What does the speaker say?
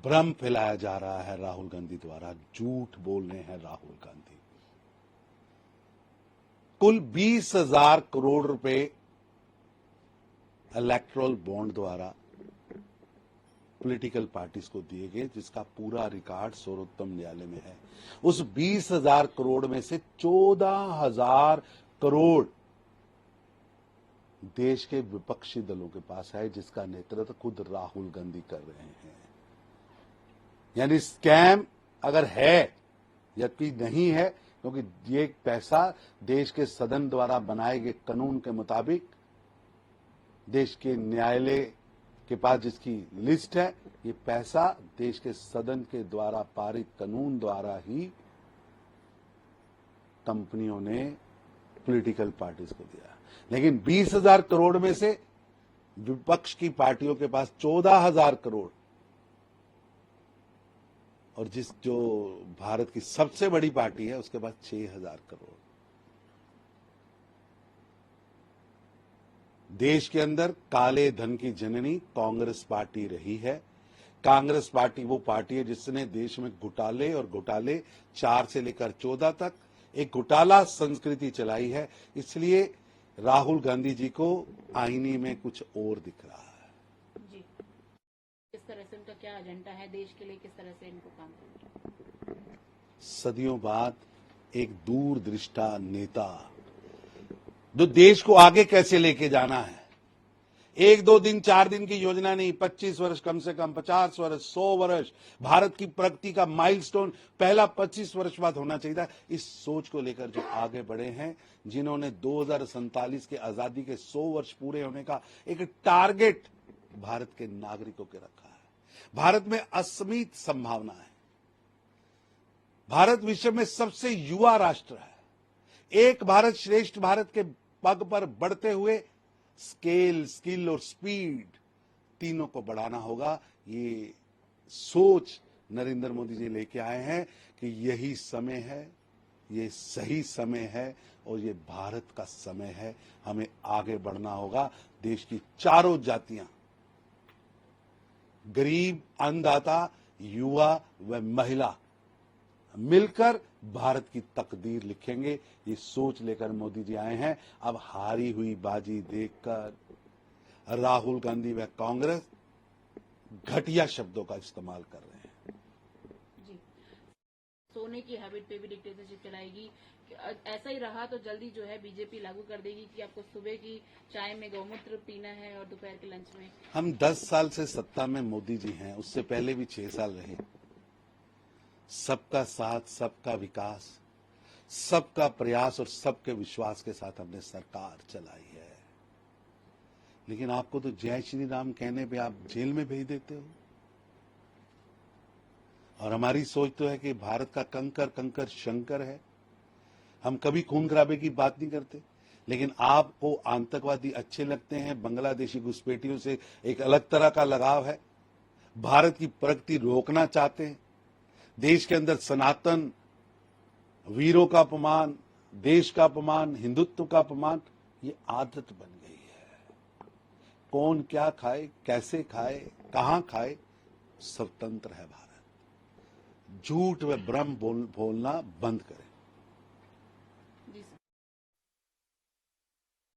भ्रम फैलाया जा रहा है राहुल गांधी द्वारा, झूठ बोल रहे हैं राहुल गांधी। कुल 20,000 करोड़ रुपए इलेक्टोरल बॉन्ड द्वारा पॉलिटिकल पार्टीज को दिए गए, जिसका पूरा रिकॉर्ड सर्वोच्च न्यायालय में है। उस 20,000 करोड़ में से 14,000 करोड़ देश के विपक्षी दलों के पास है, जिसका नेतृत्व खुद राहुल गांधी कर रहे हैं। यानी स्कैम अगर है जबकि नहीं है, क्योंकि ये पैसा देश के सदन द्वारा बनाए गए कानून के मुताबिक देश के न्यायालय के पास जिसकी लिस्ट है, ये पैसा देश के सदन के द्वारा पारित कानून द्वारा ही कंपनियों ने पॉलिटिकल पार्टीज को दिया। लेकिन 20,000 करोड़ में से विपक्ष की पार्टियों के पास 14,000 करोड़, और जो भारत की सबसे बड़ी पार्टी है उसके पास 6,000 करोड़। देश के अंदर काले धन की जननी कांग्रेस पार्टी रही है। कांग्रेस पार्टी वो पार्टी है जिसने देश में घोटाले और घोटाले 4 से लेकर 14 तक एक घोटाला संस्कृति चलाई है। इसलिए राहुल गांधी जी को आईने में कुछ और दिख रहा है। जी, किस तरह से उनका क्या एजेंडा है देश के लिए, किस तरह से इनको काम करना? सदियों बाद एक दूरदृष्टा नेता जो देश को आगे कैसे लेके जाना है, 1-2 दिन 4 दिन की योजना नहीं, 25 वर्ष, कम से कम 50 वर्ष, 100 वर्ष, भारत की प्रगति का माइलस्टोन पहला 25 वर्ष बाद होना चाहिए। इस सोच को लेकर जो आगे बढ़े हैं, जिन्होंने 2047 के आजादी के 100 वर्ष पूरे होने का एक टारगेट भारत के नागरिकों के रखा है। भारत में असीमित संभावना है। भारत विश्व में सबसे युवा राष्ट्र है। एक भारत श्रेष्ठ भारत के पग पर बढ़ते हुए स्केल, स्किल और स्पीड तीनों को बढ़ाना होगा। ये सोच नरेंद्र मोदी जी लेके आए हैं कि यही समय है, ये सही समय है और ये भारत का समय है। हमें आगे बढ़ना होगा। देश की चारों जातियां, गरीब, अन्नदाता, युवा व महिला मिलकर भारत की तकदीर लिखेंगे। ये सोच लेकर मोदी जी आए हैं। अब हारी हुई बाजी देखकर राहुल गांधी व कांग्रेस घटिया शब्दों का इस्तेमाल कर रहे हैं। जी, सोने की हैबिट पे भी डिक्टेटरशिप चलाएगी। ऐसा ही रहा तो जल्दी जो है बीजेपी लागू कर देगी कि आपको सुबह की चाय में गौमूत्र पीना है और दोपहर के लंच में। हम 10 साल से सत्ता में मोदी जी हैं, उससे पहले भी 6 साल रहे। सबका साथ, सबका विकास, सबका प्रयास और सबके विश्वास के साथ हमने सरकार चलाई है। लेकिन आपको तो जय श्री राम कहने पे आप जेल में भेज देते हो। और हमारी सोच तो है कि भारत का कंकर कंकर शंकर है। हम कभी खून खराबे की बात नहीं करते। लेकिन आपको आतंकवादी अच्छे लगते हैं, बांग्लादेशी घुसपैठियों से एक अलग तरह का लगाव है, भारत की प्रगति रोकना चाहते हैं। देश के अंदर सनातन वीरों का अपमान, देश का अपमान, हिंदुत्व का अपमान, ये आदत बन गई है। कौन क्या खाए, कैसे खाए, कहां खाए, स्वतंत्र है भारत। झूठ व भ्रम बोलना बंद करें।